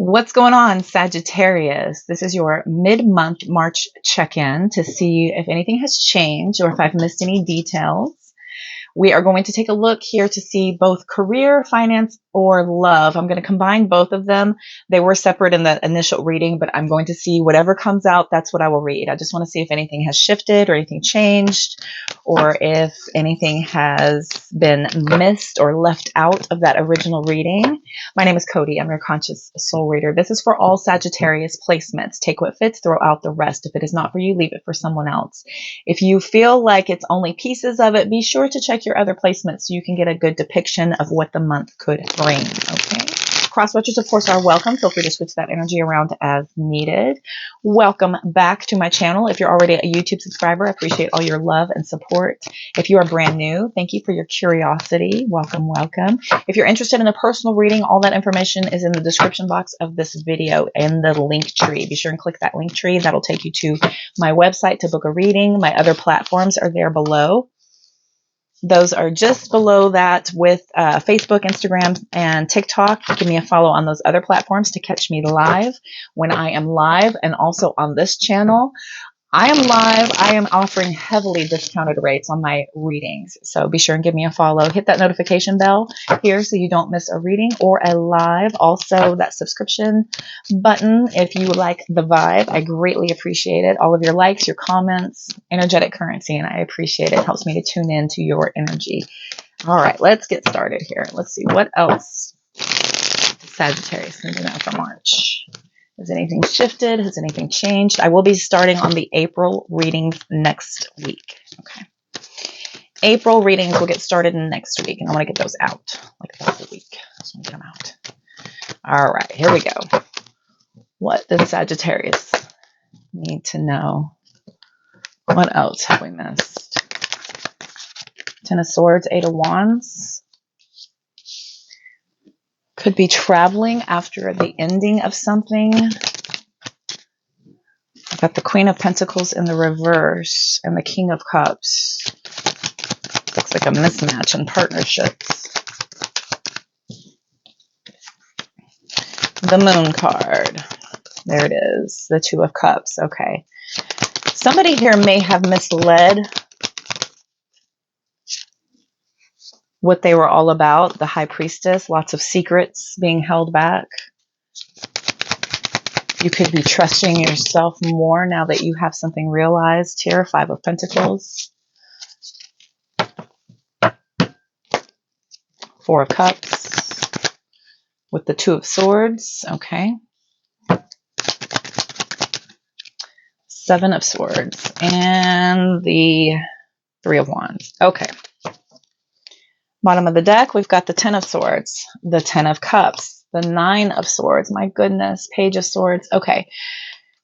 What's going on, Sagittarius? This is your mid-month March check-in to see if anything has changed or if I've missed any details. We are going to take a look here to see both career, finance, or love. I'm going to combine both of them. They were separate in the initial reading, but I'm going to see whatever comes out. That's what I will read. I just want to see if anything has shifted or anything changed, or if anything has been missed or left out of that original reading. My name is Cody. I'm your conscious soul reader. This is for all Sagittarius placements. Take what fits, throw out the rest. If it is not for you, leave it for someone else. If you feel like it's only pieces of it, be sure to check your other placements so you can get a good depiction of what the month could bring. Okay. Cross watchers, of course, are welcome. Feel free to switch that energy around as needed. Welcome back to my channel. If you're already a YouTube subscriber, I appreciate all your love and support. If you are brand new, thank you for your curiosity. Welcome, welcome. If you're interested in a personal reading, all that information is in the description box of this video in the link tree. Be sure and click that link tree. That'll take you to my website to book a reading. My other platforms are there below. Those are just below that with Facebook, Instagram, and TikTok. Give me a follow on those other platforms to catch me live when I am live, and also on this channel. I am live. I am offering heavily discounted rates on my readings. So be sure and give me a follow. Hit that notification bell here so you don't miss a reading or a live. Also, that subscription button if you like the vibe. I greatly appreciate it. All of your likes, your comments, energetic currency, and I appreciate it. It helps me to tune in to your energy. All right, let's get started here. Let's see what else Sagittarius can do now for March. Has anything shifted? Has anything changed? I will be starting on the April readings next week. Okay. April readings will get started next week, and I want to get those out like the whole week. I just want to get them out. All right, here we go. What does Sagittarius need to know? What else have we missed? Ten of Swords, Eight of Wands. Could be traveling after the ending of something. I've got the Queen of Pentacles in the reverse and the King of Cups. Looks like a mismatch in partnerships. The Moon card. There it is. The Two of Cups. Okay. Somebody here may have misled what they were all about. The High Priestess, lots of secrets being held back. You could be trusting yourself more now that you have something realized here. Five of Pentacles. Four of Cups. With the Two of Swords. Okay. Seven of Swords. And the Three of Wands. Okay. Bottom of the deck, we've got the Ten of Swords, the Ten of Cups, the Nine of Swords. My goodness, Page of Swords. Okay.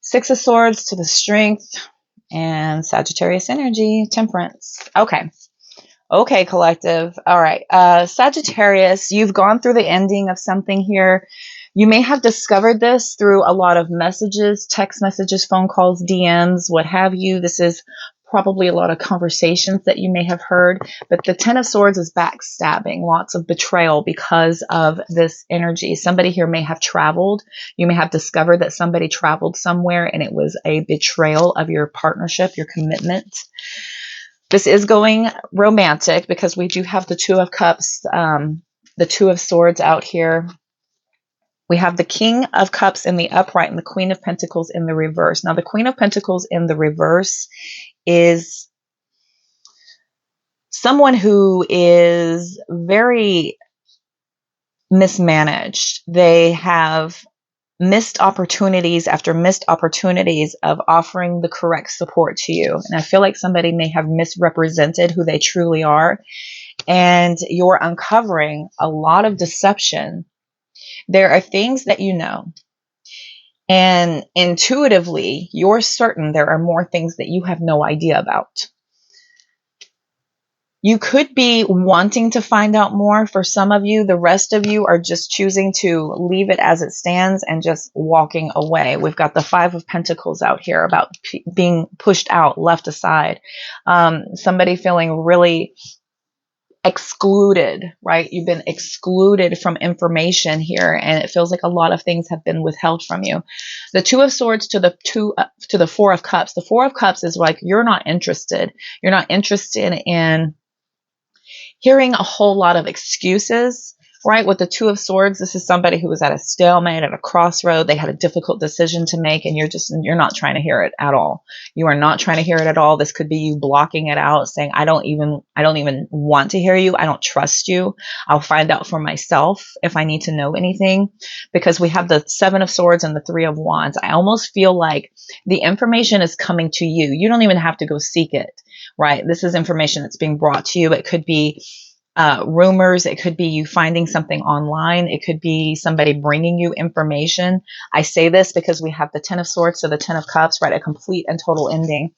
Six of Swords to the Strength and Sagittarius energy, Temperance. Okay. Okay, collective. All right. Sagittarius, you've gone through the ending of something here. You may have discovered this through a lot of messages, text messages, phone calls, DMs, what have you. This is probably a lot of conversations that you may have heard, but the Ten of Swords is backstabbing, lots of betrayal because of this energy. Somebody here may have traveled. You may have discovered that somebody traveled somewhere and it was a betrayal of your partnership, your commitment. This is going romantic because we do have the Two of Cups, the Two of Swords out here. We have the King of Cups in the upright and the Queen of Pentacles in the reverse. Now, the Queen of Pentacles in the reverse is someone who is very mismanaged. They have missed opportunities after missed opportunities of offering the correct support to you. And I feel like somebody may have misrepresented who they truly are. And you're uncovering a lot of deception. There are things that you know. And intuitively, you're certain there are more things that you have no idea about. You could be wanting to find out more for some of you. The rest of you are just choosing to leave it as it stands and just walking away. We've got the Five of Pentacles out here about being pushed out, left aside. Somebody feeling really excluded, right? You've been excluded from information here, and it feels like a lot of things have been withheld from you. The Two of Swords to the Four of Cups. The Four of Cups is like you're not interested. You're not interested in hearing a whole lot of excuses, right? With the Two of Swords, this is somebody who was at a stalemate, at a crossroad. They had a difficult decision to make, and you're not trying to hear it at all. You are not trying to hear it at all. This could be you blocking it out, saying, I don't even want to hear you. I don't trust you. I'll find out for myself if I need to know anything. Because we have the Seven of Swords and the Three of Wands. I almost feel like the information is coming to you. You don't even have to go seek it, right? This is information that's being brought to you. It could be rumors. It could be you finding something online. It could be somebody bringing you information. I say this because we have the Ten of Swords to the Ten of Cups, right? A complete and total ending.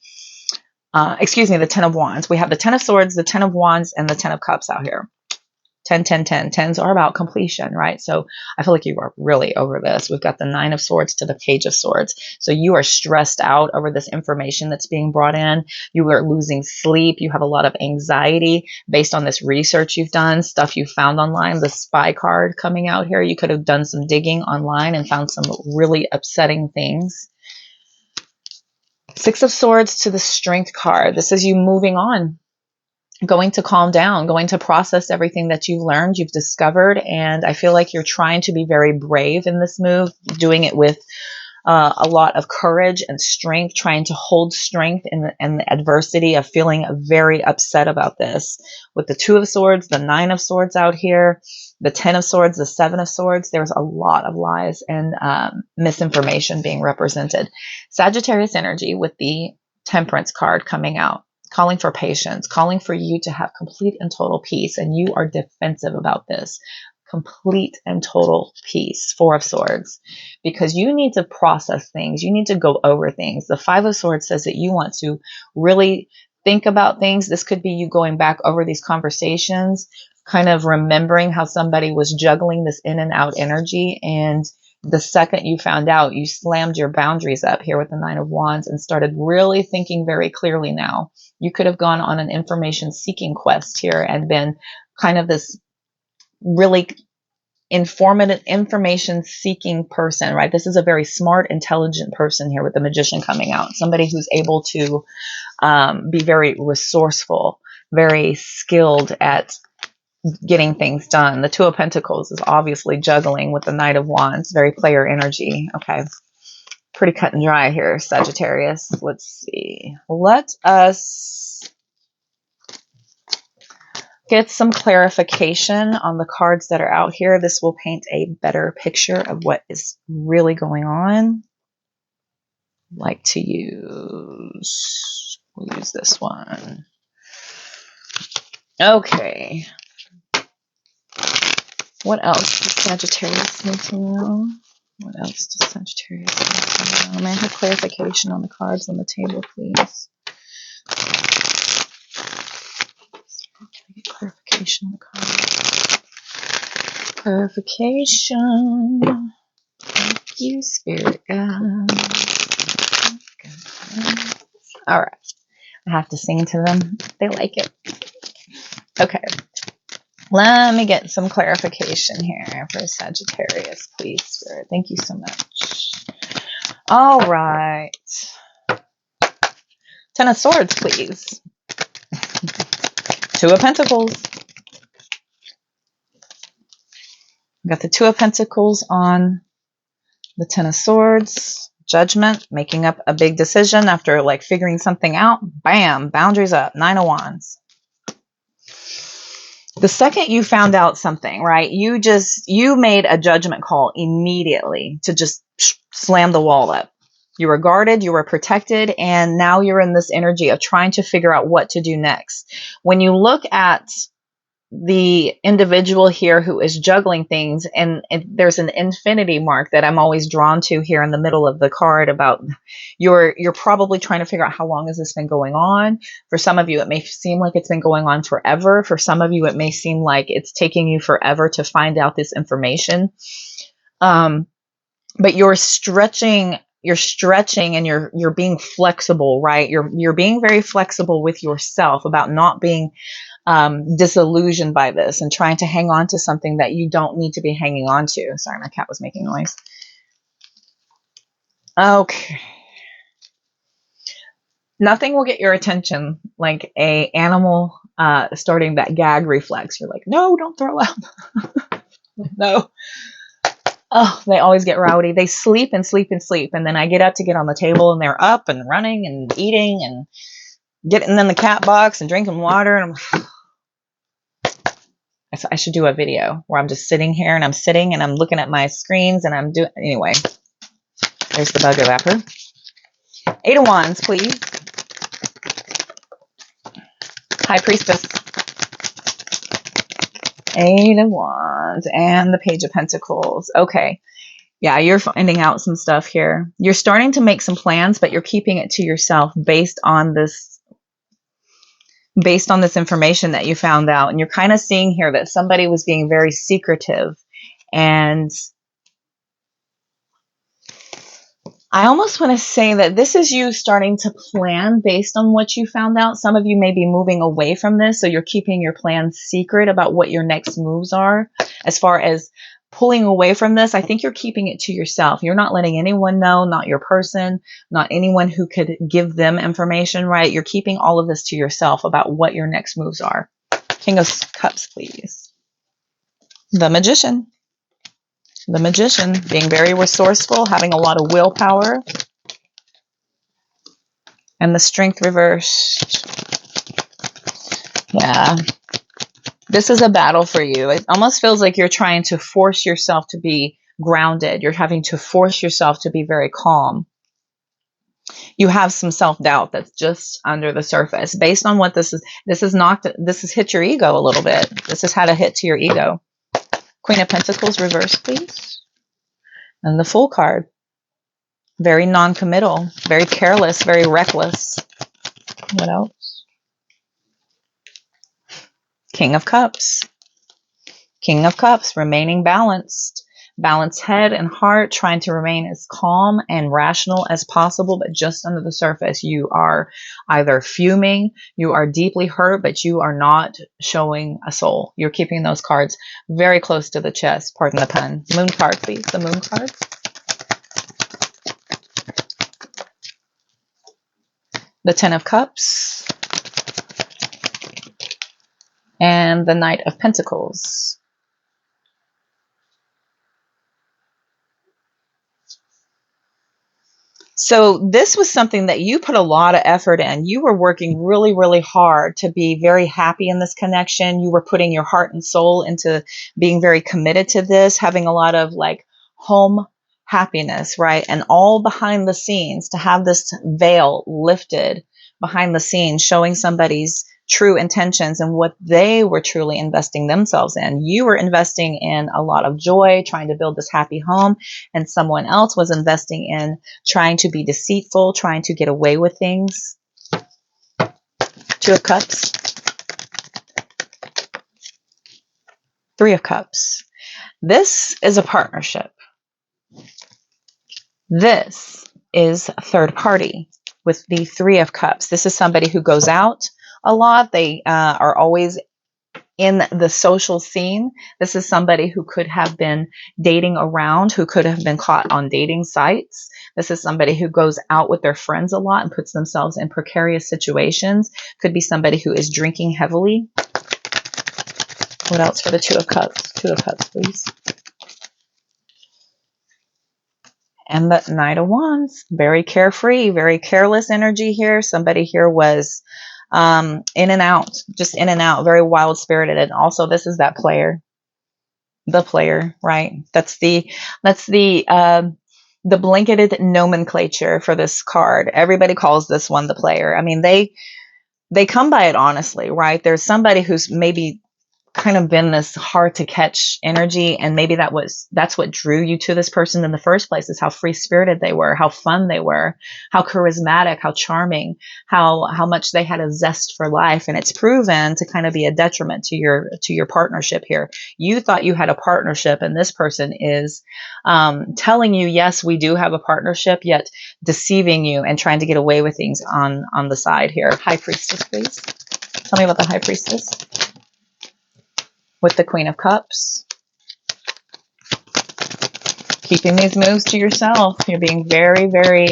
Excuse me, the Ten of Wands. We have the Ten of Swords, the Ten of Wands, and the Ten of Cups out here. 10, 10, 10. Tens are about completion, right? So I feel like you are really over this. We've got the Nine of Swords to the Page of Swords. So you are stressed out over this information that's being brought in. You are losing sleep. You have a lot of anxiety based on this research you've done, stuff you found online. The Spy card coming out here. You could have done some digging online and found some really upsetting things. Six of Swords to the Strength card. This is you moving on. Going to calm down, going to process everything that you've learned, you've discovered. And I feel like you're trying to be very brave in this move, doing it with a lot of courage and strength, trying to hold strength in the adversity of feeling very upset about this. With the Two of Swords, the Nine of Swords out here, the Ten of Swords, the Seven of Swords, there's a lot of lies and misinformation being represented. Sagittarius energy with the Temperance card coming out. Calling for patience, calling for you to have complete and total peace. And you are defensive about this. Complete and total peace. Four of Swords. Because you need to process things. You need to go over things. The Five of Swords says that you want to really think about things. This could be you going back over these conversations, kind of remembering how somebody was juggling this in and out energy. And the second you found out, you slammed your boundaries up here with the Nine of Wands and started really thinking very clearly now. You could have gone on an information seeking quest here and been kind of this really informative, information seeking person, right? This is a very smart, intelligent person here with the Magician coming out. Somebody who's able to be very resourceful, very skilled at getting things done. The Two of Pentacles is obviously juggling with the Knight of Wands, very player energy. Okay. Pretty cut and dry here, Sagittarius. Let's see. Let us get some clarification on the cards that are out here. This will paint a better picture of what is really going on. Like to use, we'll use this one. Okay. What else does Sagittarius need to know? What else does Sagittarius need to know? May I have clarification on the cards on the table, please? Can I get clarification on the cards? Clarification. Thank you, Spirit God. All right. I have to sing to them. They like it. Okay. Let me get some clarification here for Sagittarius, please, Spirit. Thank you so much. All right. Ten of Swords, please. Two of Pentacles. We got the Two of Pentacles on the Ten of Swords. Judgment, making up a big decision after like figuring something out. Bam, boundaries up. Nine of Wands. The second you found out something, right, you made a judgment call immediately to just slam the wall up. You were guarded, you were protected, and now you're in this energy of trying to figure out what to do next. When you look at the individual here who is juggling things, and there's an infinity mark that I'm always drawn to here in the middle of the card about you're probably trying to figure out how long has this been going on. For some of you, it may seem like it's been going on forever. For some of you, it may seem like it's taking you forever to find out this information. But you're stretching and you're being flexible, right? You're being very flexible with yourself about not being disillusioned by this and trying to hang on to something that you don't need to be hanging on to. Sorry, my cat was making noise. Okay. Nothing will get your attention like a animal starting that gag reflex. You're like, no, don't throw up. No. Oh, they always get rowdy. They sleep and sleep and sleep. And then I get up to get on the table and they're up and running and eating and getting in the cat box and drinking water. And I should do a video where I'm just sitting here and I'm sitting and I'm looking at my screens and I'm doing, anyway, there's the bug evapor. 8 of Wands, please. High Priestess. 8 of Wands and the Page of Pentacles. Okay. Yeah, you're finding out some stuff here. You're starting to make some plans, but you're keeping it to yourself based on this information that you found out. And you're kind of seeing here that somebody was being very secretive. And I almost want to say that this is you starting to plan based on what you found out. Some of you may be moving away from this, so you're keeping your plans secret about what your next moves are. As far as pulling away from this, I think you're keeping it to yourself. You're not letting anyone know, not your person, not anyone who could give them information, right? You're keeping all of this to yourself about what your next moves are. King of Cups, please. The Magician. The Magician, being very resourceful, having a lot of willpower. And the Strength reversed. Yeah. This is a battle for you. It almost feels like you're trying to force yourself to be grounded. You're having to force yourself to be very calm. You have some self-doubt that's just under the surface. Based on what this is hit your ego a little bit. This has had a hit to your ego. Queen of Pentacles, reverse, please. And the Fool card. Very non-committal, very careless, very reckless. What else? King of Cups. King of Cups, remaining balanced. Balanced head and heart, trying to remain as calm and rational as possible, but just under the surface, you are either fuming, you are deeply hurt, but you are not showing a soul. You're keeping those cards very close to the chest. Pardon the pun. Moon card, please. The Moon card. The Ten of Cups. And the Knight of Pentacles. So this was something that you put a lot of effort in. You were working really, really hard to be very happy in this connection. You were putting your heart and soul into being very committed to this, having a lot of like home happiness, right? And all behind the scenes, to have this veil lifted behind the scenes, showing somebody's true intentions and what they were truly investing themselves in. You were investing in a lot of joy, trying to build this happy home, and someone else was investing in trying to be deceitful, trying to get away with things. Two of Cups. Three of Cups. This is a partnership. This is a third party with the Three of Cups. This is somebody who goes out a lot. They are always in the social scene. This is somebody who could have been dating around, who could have been caught on dating sites. This is somebody who goes out with their friends a lot and puts themselves in precarious situations. Could be somebody who is drinking heavily. What else for the Two of Cups? Two of Cups, please. And the Knight of Wands. Very carefree, very careless energy here. Somebody here was in and out, just in and out, very wild spirited. And also this is that player, the player, right? That's the blanketed nomenclature for this card. Everybody calls this one the player. I mean, they come by it honestly, right? There's somebody who's maybe kind of been this hard to catch energy, and maybe that's what drew you to this person in the first place, is how free spirited they were, how fun they were, how charismatic, how charming, how much they had a zest for life. And it's proven to kind of be a detriment to your partnership here. You thought you had a partnership, and this person is telling you, yes, we do have a partnership, yet deceiving you and trying to get away with things on the side here. High Priestess, please. Tell me about the High Priestess with the Queen of Cups. Keeping these moves to yourself. You're being very, very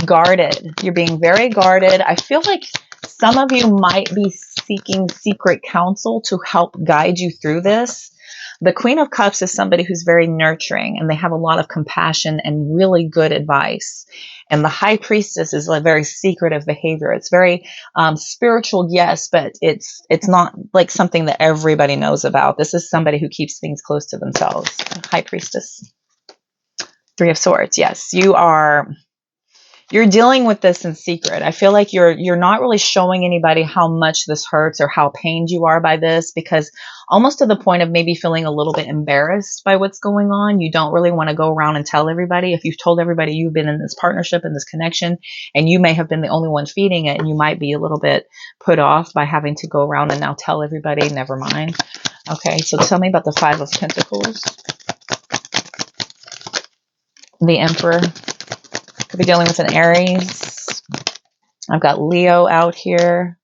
guarded. You're being very guarded. I feel like some of you might be seeking secret counsel to help guide you through this. The Queen of Cups is somebody who's very nurturing, and they have a lot of compassion and really good advice. And the High Priestess is a very secretive behavior. It's very spiritual, yes, but it's not like something that everybody knows about. This is somebody who keeps things close to themselves. High Priestess. Three of Swords. Yes, you're dealing with this in secret. I feel like you're not really showing anybody how much this hurts or how pained you are by this, because almost to the point of maybe feeling a little bit embarrassed by what's going on. You don't really want to go around and tell everybody. If you've told everybody you've been in this partnership and this connection, and you may have been the only one feeding it, and you might be a little bit put off by having to go around and now tell everybody, never mind. Okay, so tell me about the Five of Pentacles. The Emperor. Could be dealing with an Aries. I've got Leo out here.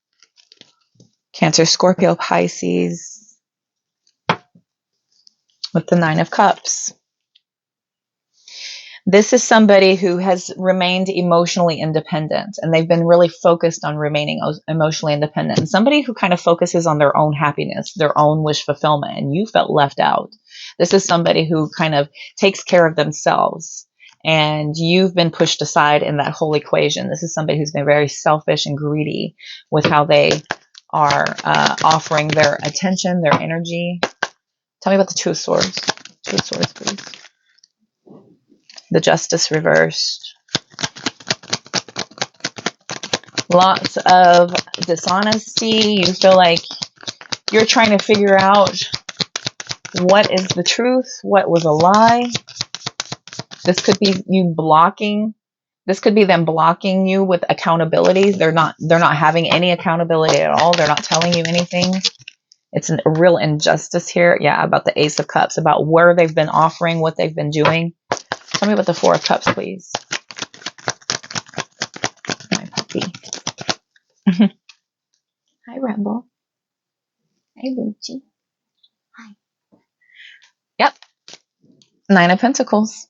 Cancer, Scorpio, Pisces. With the Nine of Cups. This is somebody who has remained emotionally independent, and they've been really focused on remaining emotionally independent. And somebody who kind of focuses on their own happiness, their own wish fulfillment, and you felt left out. This is somebody who kind of takes care of themselves. And you've been pushed aside in that whole equation. This is somebody who's been very selfish and greedy with how they are offering their attention, their energy. Tell me about the Two of Swords. Two of Swords, please. The Justice reversed. Lots of dishonesty. You feel like you're trying to figure out what is the truth, what was a lie. This could be you blocking. This could be them blocking you with accountabilities. They're not having any accountability at all. They're not telling you anything. It's a real injustice here. Yeah, about the Ace of Cups, about where they've been offering, what they've been doing. Tell me about the Four of Cups, please. My puppy. Hi, Rebel. Hi, Lucci. Hi. Yep. Nine of Pentacles.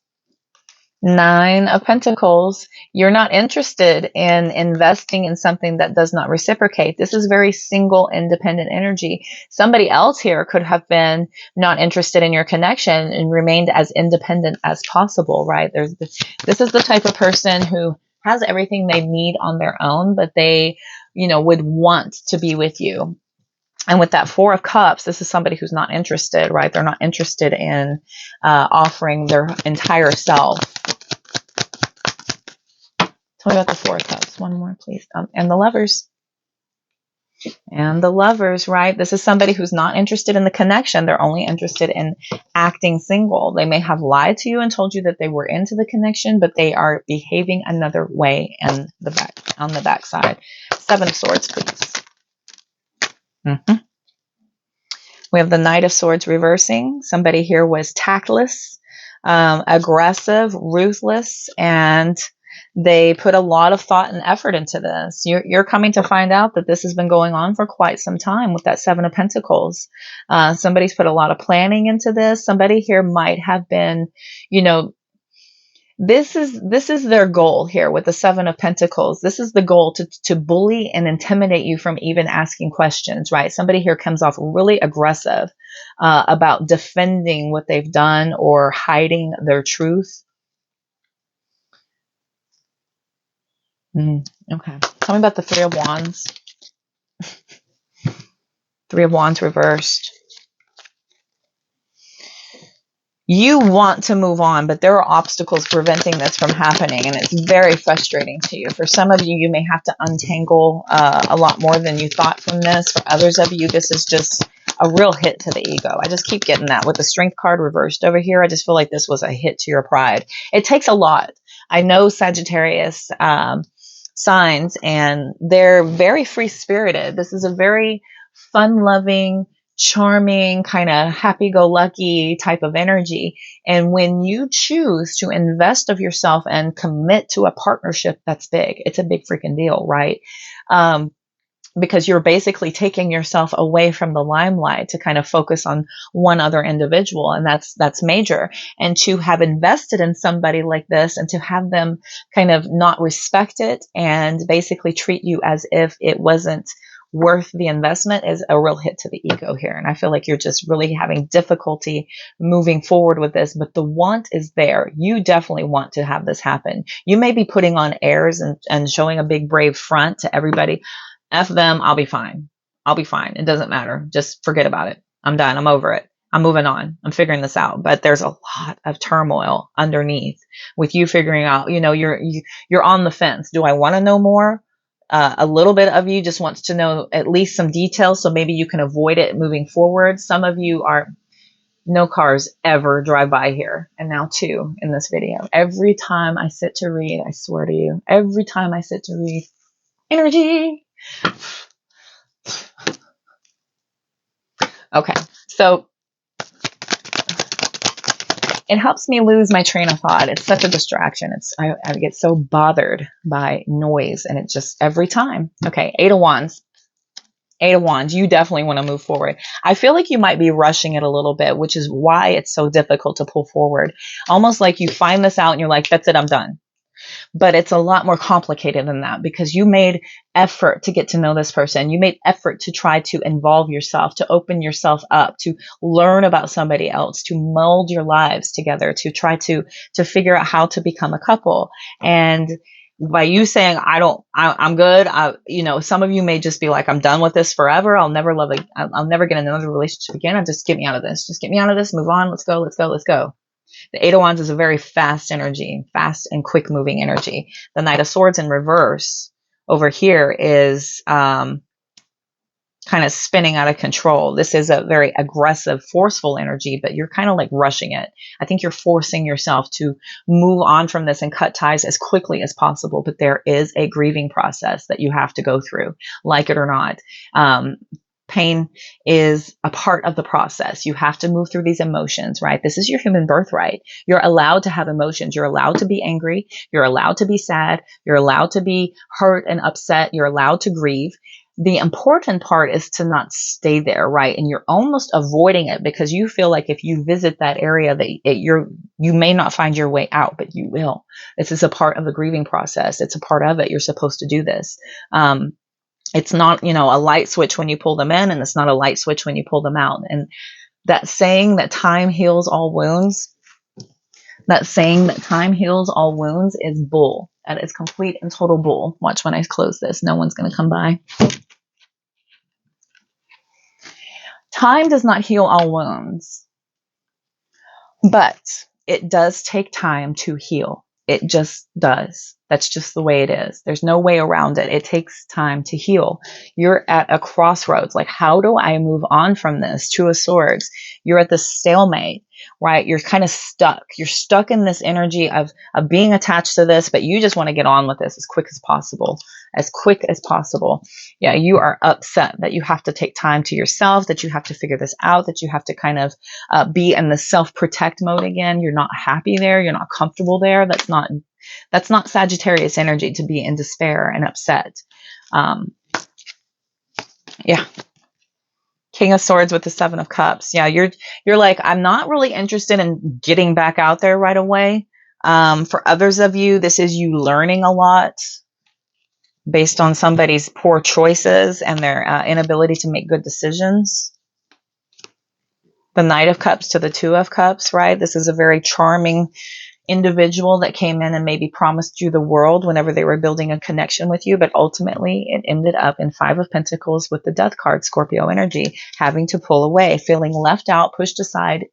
Nine of Pentacles. You're not interested in investing in something that does not reciprocate. This is very single, independent energy. Somebody else here could have been not interested in your connection and remained as independent as possible, right? This is the type of person who has everything they need on their own, but they, would want to be with you. And with that Four of Cups, this is somebody who's not interested, right? They're not interested in offering their entire self. Tell me about the Four of Cups. One more, please. And the Lovers. And the Lovers, right? This is somebody who's not interested in the connection. They're only interested in acting single. They may have lied to you and told you that they were into the connection, but they are behaving another way on the backside. Seven of Swords, please. We have the Knight of Swords reversing. Somebody here was tactless, aggressive, ruthless, and they put a lot of thought and effort into this. You're coming to find out that this has been going on for quite some time with that Seven of Pentacles. Somebody's put a lot of planning into this. Somebody here might have been, this is their goal here with the Seven of Pentacles. This is the goal to bully and intimidate you from even asking questions, right? Somebody here comes off really aggressive about defending what they've done or hiding their truth. Okay. Tell me about the Three of Wands. Three of Wands reversed. You want to move on, but there are obstacles preventing this from happening, and it's very frustrating to you. For some of you, you may have to untangle a lot more than you thought from this. For others of you, this is just a real hit to the ego. I just keep getting that. With the Strength card reversed over here, I just feel like this was a hit to your pride. It takes a lot. I know Sagittarius signs, and they're very free-spirited. This is a very fun-loving, charming, kind of happy-go-lucky type of energy. And when you choose to invest of yourself and commit to a partnership that's big, it's a big freaking deal, right? because you're basically taking yourself away from the limelight to kind of focus on one other individual. And that's major. And to have invested in somebody like this and to have them kind of not respect it and basically treat you as if it wasn't worth the investment is a real hit to the ego here. And I feel like you're just really having difficulty moving forward with this, but the want is there. You definitely want to have this happen. You may be putting on airs and showing a big brave front to everybody. F them, I'll be fine. I'll be fine. It doesn't matter. Just forget about it. I'm done. I'm over it. I'm moving on. I'm figuring this out. But there's a lot of turmoil underneath with you figuring out, you're on the fence. Do I want to know more? A little bit of you just wants to know at least some details so maybe you can avoid it moving forward. Some of you are no cars ever drive by here. And now 2 in this video. Every time I sit to read, I swear to you, every time I sit to read, energy. Okay, so it helps me lose my train of thought. It's such a distraction. I get so bothered by noise, and it just every time. Okay, 8 of Wands. 8 of Wands, you definitely want to move forward. I feel like you might be rushing it a little bit, which is why it's so difficult to pull forward. Almost like you find this out and you're like, that's it, I'm done. But it's a lot more complicated than that because you made effort to get to know this person. You made effort to try to involve yourself, to open yourself up, to learn about somebody else, to mold your lives together, to try to figure out how to become a couple. And by you saying, I'm good. Some of you may just be like, I'm done with this forever. I'll never get in another relationship again. Just get me out of this. Just get me out of this. Move on. Let's go. Let's go. Let's go. The 8 of Wands is a very fast energy, fast and quick moving energy. The Knight of Swords in reverse over here is kind of spinning out of control. This is a very aggressive, forceful energy, but you're kind of like rushing it. I think you're forcing yourself to move on from this and cut ties as quickly as possible. But there is a grieving process that you have to go through, like it or not. Pain is a part of the process. You have to move through these emotions, right? This is your human birthright. You're allowed to have emotions. You're allowed to be angry. You're allowed to be sad. You're allowed to be hurt and upset. You're allowed to grieve. The important part is to not stay there, right? And you're almost avoiding it because you feel like if you visit that area that you may not find your way out, but you will. This is a part of the grieving process. It's a part of it. You're supposed to do this. It's not, a light switch when you pull them in, and it's not a light switch when you pull them out. And that saying that time heals all wounds, is bull. That is complete and total bull. Watch when I close this. No one's going to come by. Time does not heal all wounds, but it does take time to heal. It just does. That's just the way it is. There's no way around it. It takes time to heal. You're at a crossroads. Like, how do I move on from this? 2 of Swords. You're at the stalemate, right? You're kind of stuck. You're stuck in this energy of being attached to this, but you just want to get on with this as quick as possible. As quick as possible. Yeah, you are upset that you have to take time to yourself, that you have to figure this out, that you have to kind of be in the self-protect mode again. You're not happy there. You're not comfortable there. That's not Sagittarius energy to be in despair and upset. Yeah. King of Swords with the 7 of Cups. Yeah, you're like, I'm not really interested in getting back out there right away. For others of you, this is you learning a lot based on somebody's poor choices and their inability to make good decisions. The Knight of Cups to the 2 of Cups, right? This is a very charming individual that came in and maybe promised you the world whenever they were building a connection with you, but ultimately it ended up in 5 of Pentacles with the Death card, Scorpio energy, having to pull away, feeling left out, pushed aside,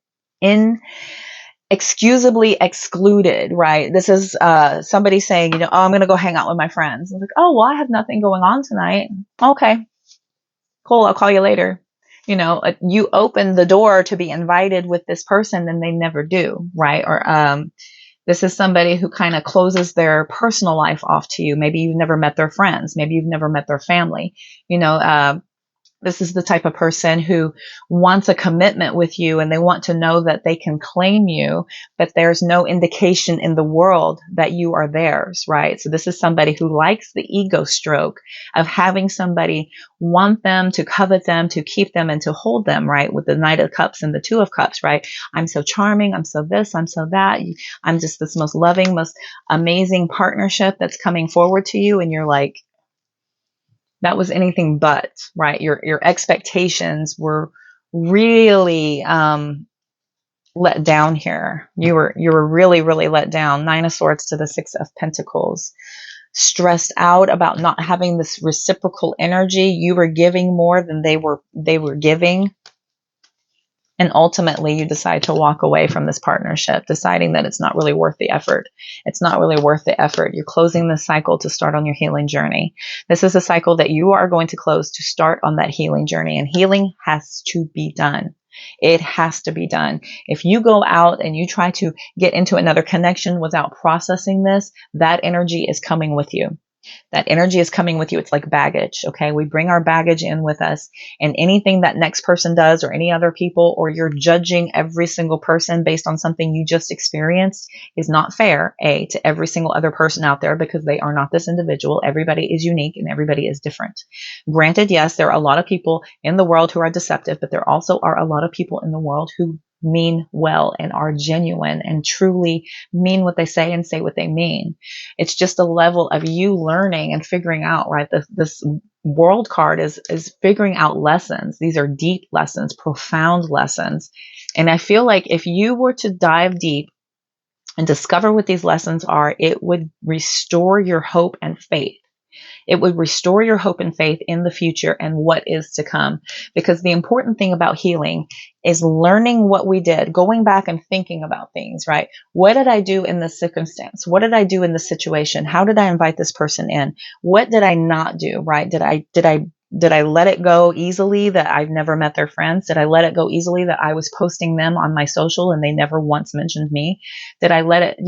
inexcusably excluded, right? This is somebody saying, I'm going to go hang out with my friends. I'm like, oh, well, I have nothing going on tonight. Okay, cool. I'll call you later. You open the door to be invited with this person and they never do, right? Or this is somebody who kind of closes their personal life off to you. Maybe you've never met their friends. Maybe you've never met their family. This is the type of person who wants a commitment with you, and they want to know that they can claim you, but there's no indication in the world that you are theirs, right? So this is somebody who likes the ego stroke of having somebody want them, to covet them, to keep them, and to hold them, right? With the Knight of Cups and the Two of Cups, right? I'm so charming. I'm so this. I'm so that. I'm just this most loving, most amazing partnership that's coming forward to you. And you're like, that was anything but, right? Your expectations were really let down here. You were really, really let down. Nine of Swords to the Six of Pentacles. Stressed out about not having this reciprocal energy. You were giving more than they were giving. And ultimately, you decide to walk away from this partnership, deciding that it's not really worth the effort. It's not really worth the effort. You're closing this cycle to start on your healing journey. This is a cycle that you are going to close to start on that healing journey. And healing has to be done. It has to be done. If you go out and you try to get into another connection without processing this, that energy is coming with you. That energy is coming with you. It's like baggage. Okay. We bring our baggage in with us, and anything that next person does or any other people, or you're judging every single person based on something you just experienced, is not fair, to every single other person out there, because they are not this individual. Everybody is unique and everybody is different. Granted, yes, there are a lot of people in the world who are deceptive, but there also are a lot of people in the world who mean well and are genuine and truly mean what they say and say what they mean. It's just a level of you learning and figuring out, right? This world card is figuring out lessons. These are deep lessons, profound lessons. And I feel like if you were to dive deep and discover what these lessons are, it would restore your hope and faith. It would restore your hope and faith in the future and what is to come. Because the important thing about healing is learning what we did, going back and thinking about things, right? What did I do in this circumstance? What did I do in this situation? How did I invite this person in? What did I not do, right? Did I let it go easily that I've never met their friends? Did I let it go easily that I was posting them on my social and they never once mentioned me? Did I let it,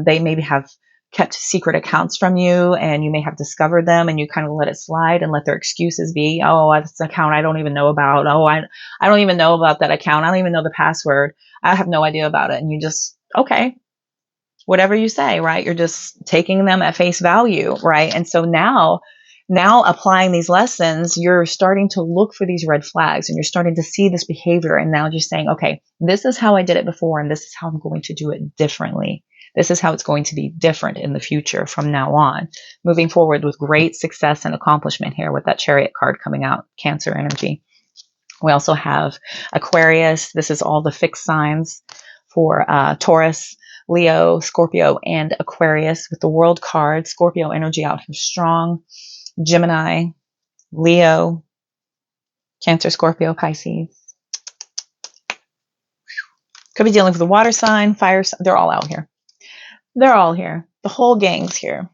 they maybe have kept secret accounts from you, and you may have discovered them and you kind of let it slide and let their excuses be, oh, that's an account I don't even know about. Oh, I don't even know about that account. I don't even know the password. I have no idea about it. And you just, okay, whatever you say, right? You're just taking them at face value, right? And so now applying these lessons, you're starting to look for these red flags and you're starting to see this behavior. And now you're saying, okay, this is how I did it before, and this is how I'm going to do it differently. This is how it's going to be different in the future from now on, moving forward with great success and accomplishment here with that Chariot card coming out, Cancer energy. We also have Aquarius. This is all the fixed signs for Taurus, Leo, Scorpio, and Aquarius with the World card. Scorpio energy out here strong. Gemini, Leo, Cancer, Scorpio, Pisces. Could be dealing with the water sign, fire sign. They're all out here. They're all here. The whole gang's here.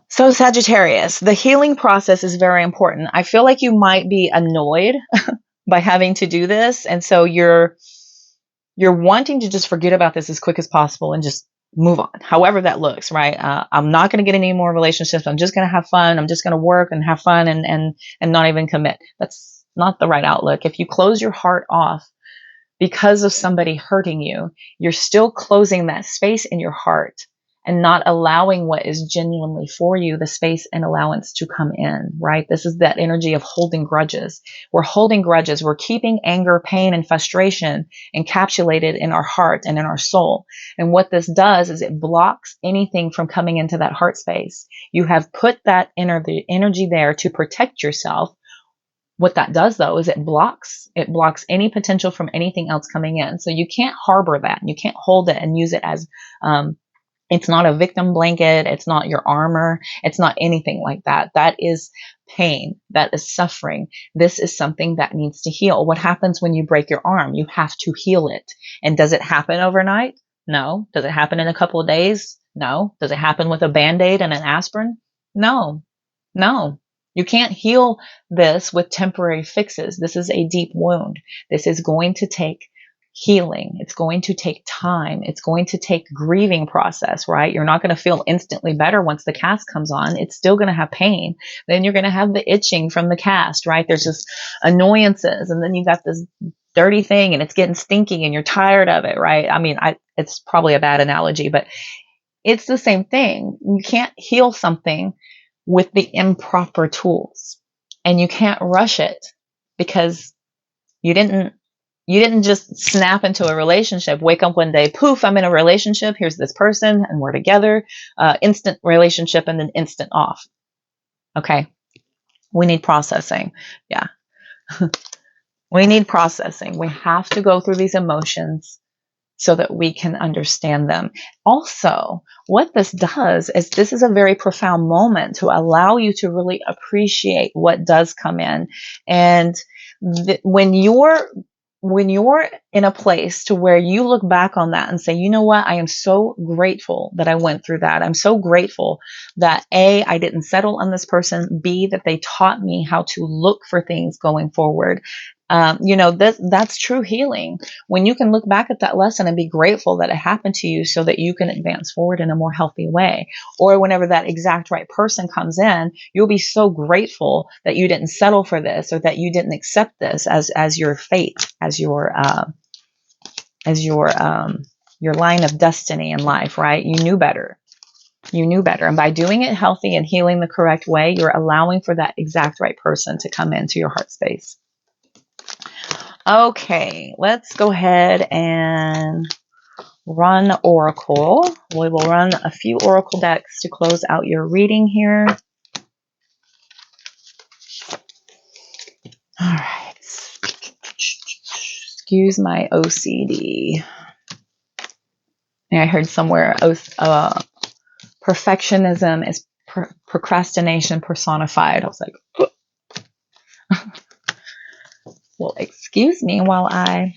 So Sagittarius, the healing process is very important. I feel like you might be annoyed by having to do this. And so you're wanting to just forget about this as quick as possible and just move on, however that looks, right? I'm not going to get any more relationships. I'm just going to have fun. I'm just going to work and have fun and not even commit. That's not the right outlook. If you close your heart off because of somebody hurting you, you're still closing that space in your heart and not allowing what is genuinely for you the space and allowance to come in, right? This is that energy of holding grudges. We're holding grudges. We're keeping anger, pain, and frustration encapsulated in our heart and in our soul. And what this does is it blocks anything from coming into that heart space. You have put that energy there to protect yourself. What that does, though, is it blocks any potential from anything else coming in. So you can't harbor that. You can't hold it and use it as, it's not a victim blanket. It's not your armor. It's not anything like that. That is pain. That is suffering. This is something that needs to heal. What happens when you break your arm? You have to heal it. And does it happen overnight? No. Does it happen in a couple of days? No. Does it happen with a Band-Aid and an aspirin? No. You can't heal this with temporary fixes. This is a deep wound. This is going to take healing. It's going to take time. It's going to take grieving process, right? You're not going to feel instantly better once the cast comes on. It's still going to have pain. Then you're going to have the itching from the cast, right? There's just annoyances. And then you got this dirty thing and it's getting stinky and you're tired of it, right? I mean, it's probably a bad analogy, but it's the same thing. You can't heal something with the improper tools, and you can't rush it because you didn't just snap into a relationship, wake up one day, poof, I'm in a relationship. Here's this person and we're together. Instant relationship and then instant off. Okay. We need processing. Yeah. We need processing. We have to go through these emotions so that we can understand them. Also, what this does is this is a very profound moment to allow you to really appreciate what does come in. And when you're in a place to where you look back on that and say, you know what, I am so grateful that I went through that. I'm so grateful that A, I didn't settle on this person, B, that they taught me how to look for things going forward. That's true healing. When you can look back at that lesson and be grateful that it happened to you so that you can advance forward in a more healthy way. Or whenever that exact right person comes in, you'll be so grateful that you didn't settle for this or that you didn't accept this as your fate, as your line of destiny in life, right? You knew better. You knew better. And by doing it healthy and healing the correct way, you're allowing for that exact right person to come into your heart space. Okay, let's go ahead and run Oracle. We will run a few Oracle decks to close out your reading here. All right. Excuse my OCD. I heard somewhere perfectionism is procrastination personified. I was like, well, excuse me while I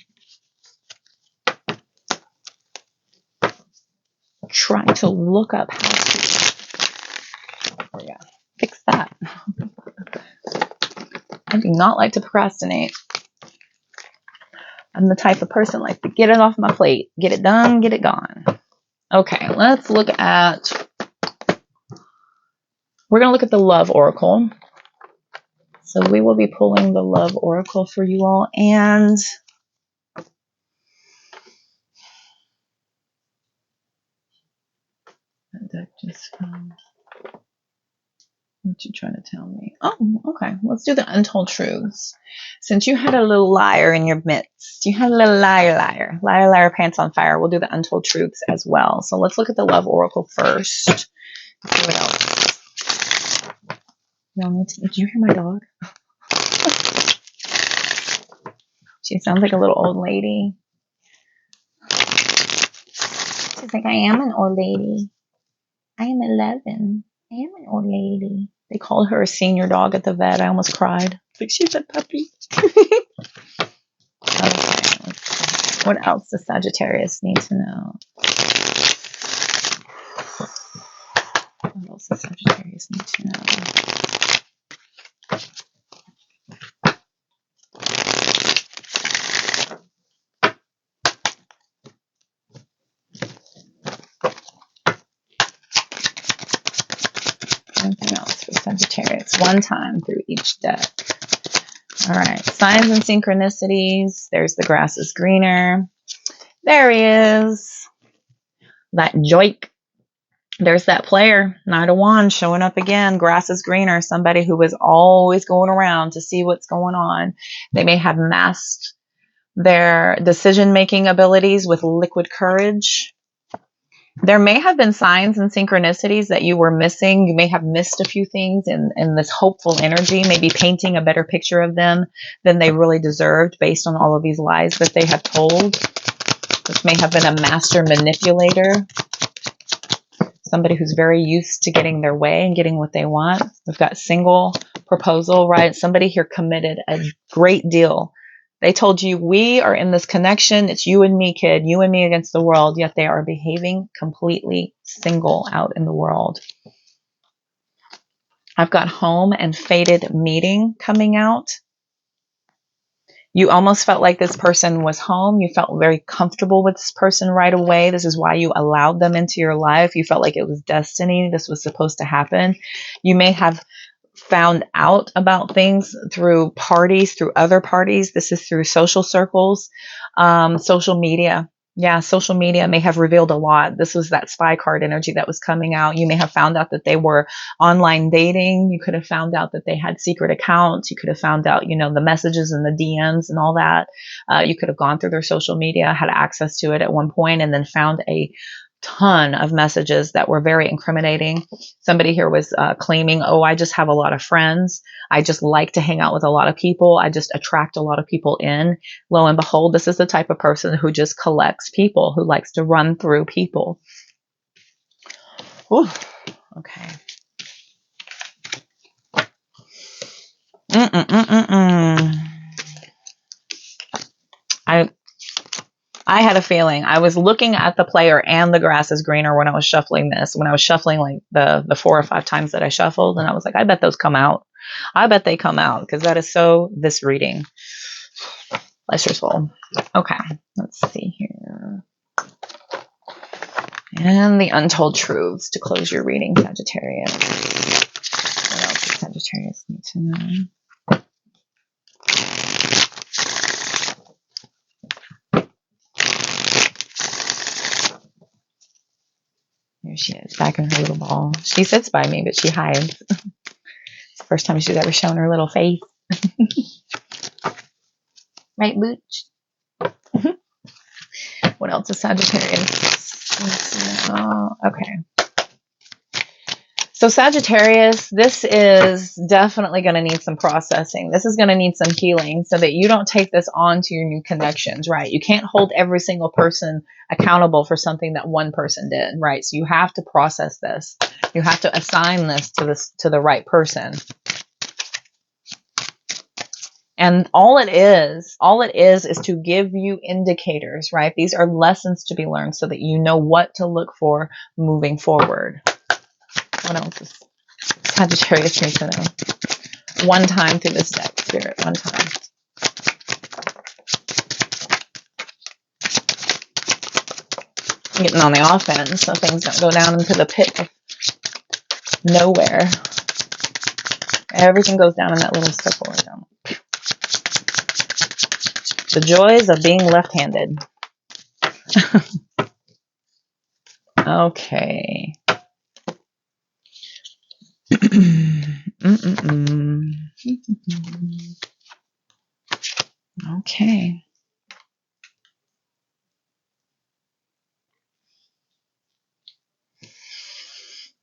try to look up how to fix that. I do not like to procrastinate. I'm the type of person like to get it off my plate, get it done, get it gone. Okay, let's look at, we're going to look at the Love Oracle. So we will be pulling the Love Oracle for you all, and that deck just found. What you trying to tell me? Oh, okay. Let's do the Untold Truths. Since you had a little liar in your midst, you had a little liar, pants on fire. We'll do the Untold Truths as well. So let's look at the Love Oracle first. See what else. Did you hear my dog? She sounds like a little old lady. She's like, I am an old lady. I am 11. I am an old lady. They called her a senior dog at the vet. I almost cried. Like, she's a puppy. Okay, what else does Sagittarius need to know? What else does Sagittarius need to know? Anything else for Sagittarius? One time through each deck. All right. Signs and synchronicities. There's the grass is greener. There he is. That joik. There's that player. Knight of Wands showing up again. Grass is greener. Somebody who is always going around to see what's going on. They may have masked their decision-making abilities with liquid courage. There may have been signs and synchronicities that you were missing. You may have missed a few things in this hopeful energy, maybe painting a better picture of them than they really deserved based on all of these lies that they have told, which may have been a master manipulator, somebody who's very used to getting their way and getting what they want. We've got single proposal, right? Somebody here committed a great deal. They told you, we are in this connection. It's you and me, kid. You and me against the world. Yet they are behaving completely single out in the world. I've got home and fated meeting coming out. You almost felt like this person was home. You felt very comfortable with this person right away. This is why you allowed them into your life. You felt like it was destiny. This was supposed to happen. You may have found out about things through parties, through other parties. This is through social circles, social media. Yeah, social media may have revealed a lot. This was that spy card energy that was coming out. You may have found out that they were online dating. You could have found out that they had secret accounts. You could have found out, the messages and the DMs and all that. You could have gone through their social media, had access to it at one point, and then found a ton of messages that were very incriminating. Somebody here was claiming, oh, I just have a lot of friends. I just like to hang out with a lot of people. I just attract a lot of people in. Lo and behold, this is the type of person who just collects people, who likes to run through people. Ooh, okay. I had a feeling. I was looking at the player and the grass is greener when I was shuffling this. When I was shuffling like the 4 or 5 times that I shuffled, and I was like, I bet those come out. I bet they come out, because that is so this reading. Bless your soul. Okay, let's see here. And the untold truths to close your reading, Sagittarius. What else does Sagittarius need to know? Here she is, back in her little ball. She sits by me, but she hides. It's the first time she's ever shown her little face. Right, Booch? What else is Sagittarius? Okay. So Sagittarius, this is definitely going to need some processing. This is going to need some healing so that you don't take this on to your new connections, right? You can't hold every single person accountable for something that one person did, right? So you have to process this. You have to assign this to the right person. And all it is to give you indicators, right? These are lessons to be learned so that you know what to look for moving forward. What else does Sagittarius need to know? One time through this deck, Spirit, one time. Getting on the offense so things don't go down into the pit of nowhere. Everything goes down in that little circle right now. The joys of being left-handed. Okay. Okay.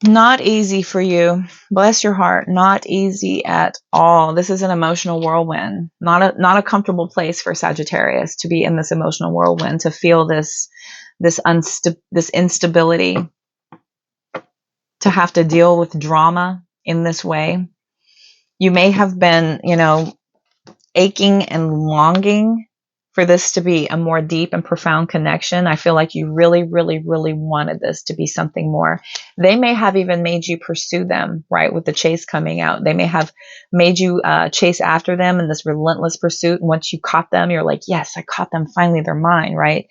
Not easy for you. Bless your heart. Not easy at all. This is an emotional whirlwind. Not a comfortable place for Sagittarius to be in this emotional whirlwind, to feel this instability, to have to deal with drama in this way. You may have been, aching and longing for this to be a more deep and profound connection. I feel like you really, really, really wanted this to be something more. They may have even made you pursue them, right, with the chase coming out. They may have made you chase after them in this relentless pursuit. And once you caught them, you're like, yes, I caught them. Finally, they're mine, right?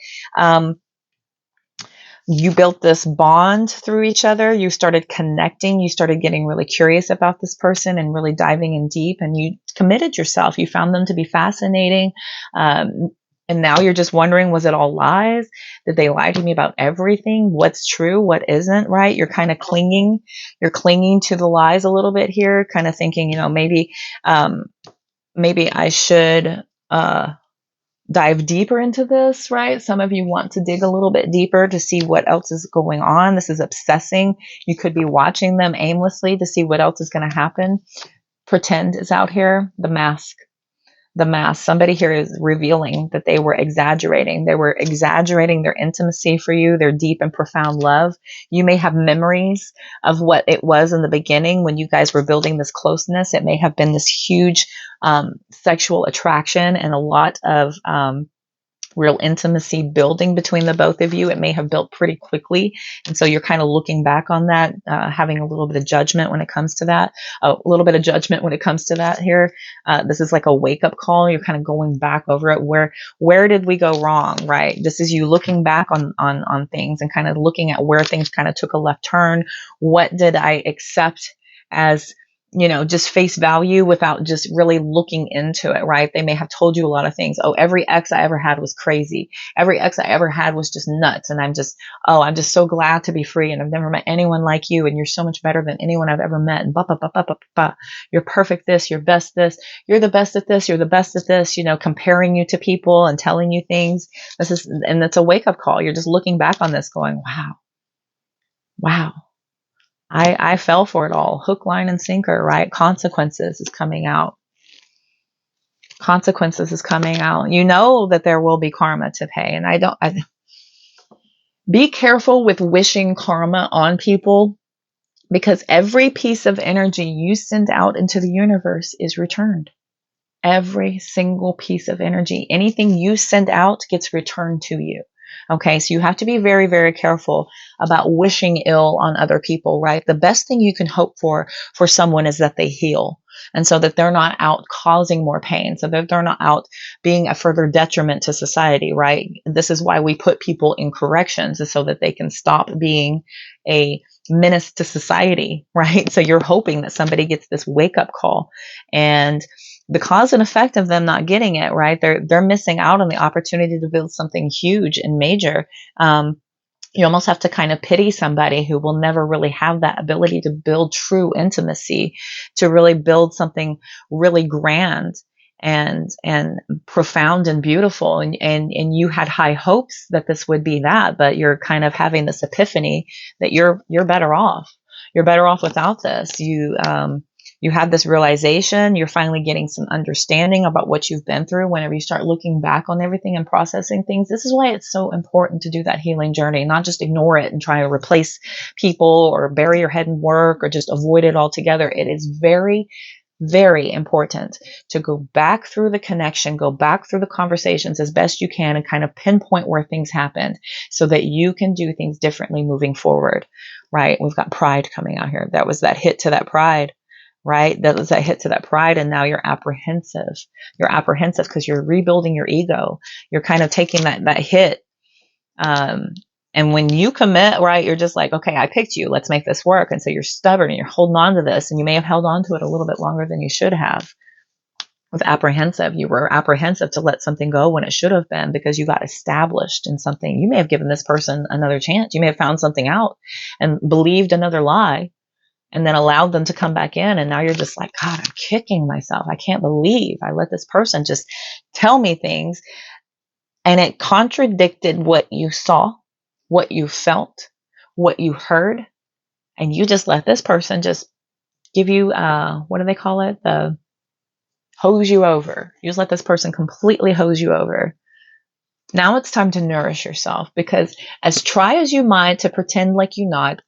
You built this bond through each other. You started connecting. You started getting really curious about this person and really diving in deep, and you committed yourself. You found them to be fascinating. And now you're just wondering, was it all lies? Did they lie to me about everything? What's true? What isn't, right? You're kind of clinging. You're clinging to the lies a little bit here, kind of thinking, maybe I should, dive deeper into this, right? Some of you want to dig a little bit deeper to see what else is going on. This is obsessing. You could be watching them aimlessly to see what else is going to happen. Pretend is out here. The mask. Somebody here is revealing that they were exaggerating. They were exaggerating their intimacy for you, their deep and profound love. You may have memories of what it was in the beginning when you guys were building this closeness. It may have been this huge sexual attraction and a lot of real intimacy building between the both of you. It may have built pretty quickly. And so you're kind of looking back on that, having a little bit of judgment when it comes to that, a little bit of judgment when it comes to that here. This is like a wake up call. You're kind of going back over it. Where did we go wrong? Right. This is you looking back on things and kind of looking at where things kind of took a left turn. What did I accept as, just face value without just really looking into it, right? They may have told you a lot of things. Oh, every ex I ever had was crazy. Every ex I ever had was just nuts. And I'm just so glad to be free. And I've never met anyone like you. And you're so much better than anyone I've ever met. And you're perfect this, you're best this, you're the best at this, you're the best at this, comparing you to people and telling you things. And it's a wake up call. You're just looking back on this going, wow. I fell for it all. Hook, line, and sinker, right? Consequences is coming out. Consequences is coming out. You know that there will be karma to pay. And be careful with wishing karma on people, because every piece of energy you send out into the universe is returned. Every single piece of energy, anything you send out gets returned to you. Okay, so you have to be very, very careful about wishing ill on other people, right? The best thing you can hope for someone is that they heal. And so that they're not out causing more pain, so that they're not out being a further detriment to society, right? This is why we put people in corrections, is so that they can stop being a menace to society, right? So you're hoping that somebody gets this wake up call, and the cause and effect of them not getting it, right? They're missing out on the opportunity to build something huge and major. You almost have to kind of pity somebody who will never really have that ability to build true intimacy, to really build something really grand and profound and beautiful. And you had high hopes that this would be that, but you're kind of having this epiphany that you're better off. You're better off without this. You have this realization, you're finally getting some understanding about what you've been through whenever you start looking back on everything and processing things. This is why it's so important to do that healing journey, not just ignore it and try to replace people or bury your head in work or just avoid it altogether. It is very, very important to go back through the connection, go back through the conversations as best you can and kind of pinpoint where things happened so that you can do things differently moving forward, right? We've got pride coming out here. That was that hit to that pride. Right? That was that hit to that pride. And now you're apprehensive. You're apprehensive because you're rebuilding your ego. You're kind of taking that hit. And when you commit, right, you're just like, okay, I picked you. Let's make this work. And so you're stubborn and you're holding on to this. And you may have held on to it a little bit longer than you should have. With apprehensive, you were apprehensive to let something go when it should have been because you got established in something. You may have given this person another chance. You may have found something out and believed another lie, and then allowed them to come back in. And now you're just like, God, I'm kicking myself. I can't believe I let this person just tell me things. And it contradicted what you saw, what you felt, what you heard. And you just let this person just give you, what do they call it? The hose you over. You just let this person completely hose you over. Now it's time to nourish yourself, because as try as you might to pretend like you're not,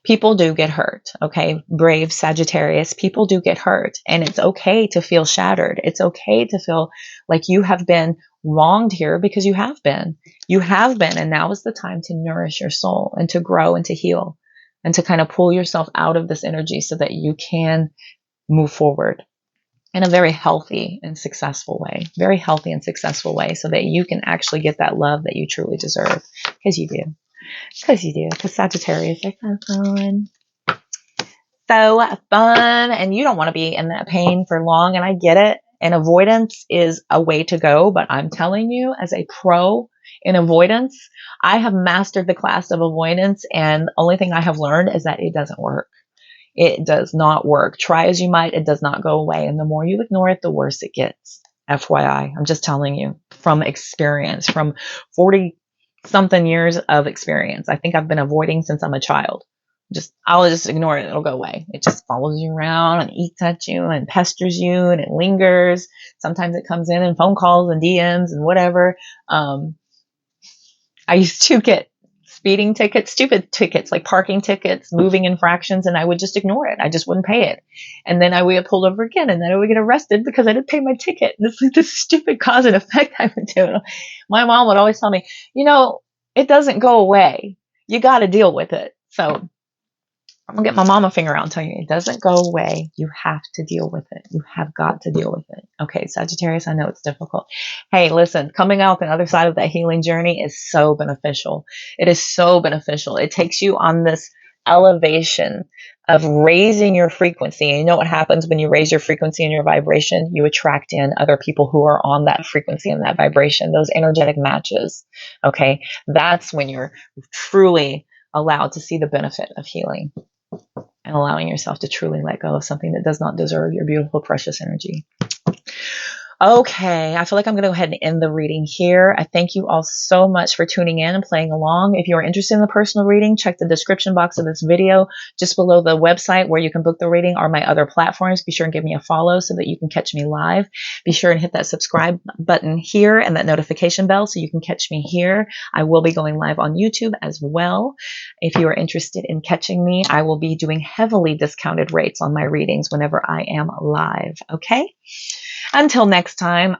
people do get hurt, okay? Brave Sagittarius, people do get hurt. And it's okay to feel shattered. It's okay to feel like you have been wronged here, because you have been. You have been. And now is the time to nourish your soul and to grow and to heal and to kind of pull yourself out of this energy so that you can move forward in a very healthy and successful way. Very healthy and successful way, so that you can actually get that love that you truly deserve. Because you do. Because Sagittarius are so fun. So fun. And you don't want to be in that pain for long. And I get it. And avoidance is a way to go. But I'm telling you, as a pro in avoidance, I have mastered the class of avoidance. And the only thing I have learned is that it doesn't work. It does not work. Try as you might, it does not go away. And the more you ignore it, the worse it gets. FYI. I'm just telling you from experience, from 40 something years of experience. I think I've been avoiding since I'm a child. I'll just ignore it. It'll go away. It just follows you around and eats at you and pesters you and it lingers. Sometimes it comes in phone calls and DMs and whatever. I used to get speeding tickets, stupid tickets like parking tickets, moving infractions, and I would just ignore it. I just wouldn't pay it. And then I would get pulled over again, and then I would get arrested because I didn't pay my ticket. This is this stupid cause and effect I would do. My mom would always tell me, it doesn't go away. You got to deal with it. So I'm going to get my mama finger out and tell you, it doesn't go away. You have to deal with it. You have got to deal with it. Okay, Sagittarius, I know it's difficult. Hey, listen, coming out the other side of that healing journey is so beneficial. It is so beneficial. It takes you on this elevation of raising your frequency. And you know what happens when you raise your frequency and your vibration? You attract in other people who are on that frequency and that vibration, those energetic matches. Okay, that's when you're truly allowed to see the benefit of healing and allowing yourself to truly let go of something that does not deserve your beautiful, precious energy. Okay, I feel like I'm going to go ahead and end the reading here. I thank you all so much for tuning in and playing along. If you are interested in the personal reading, check the description box of this video. Just below the website where you can book the reading are my other platforms. Be sure and give me a follow so that you can catch me live. Be sure and hit that subscribe button here and that notification bell so you can catch me here. I will be going live on YouTube as well. If you are interested in catching me, I will be doing heavily discounted rates on my readings whenever I am live. Okay? Until next time,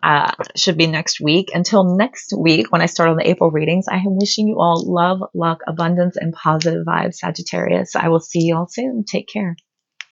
should be next week. Until next week, when I start on the April readings, I am wishing you all love, luck, abundance, and positive vibes, Sagittarius. I will see you all soon. Take care.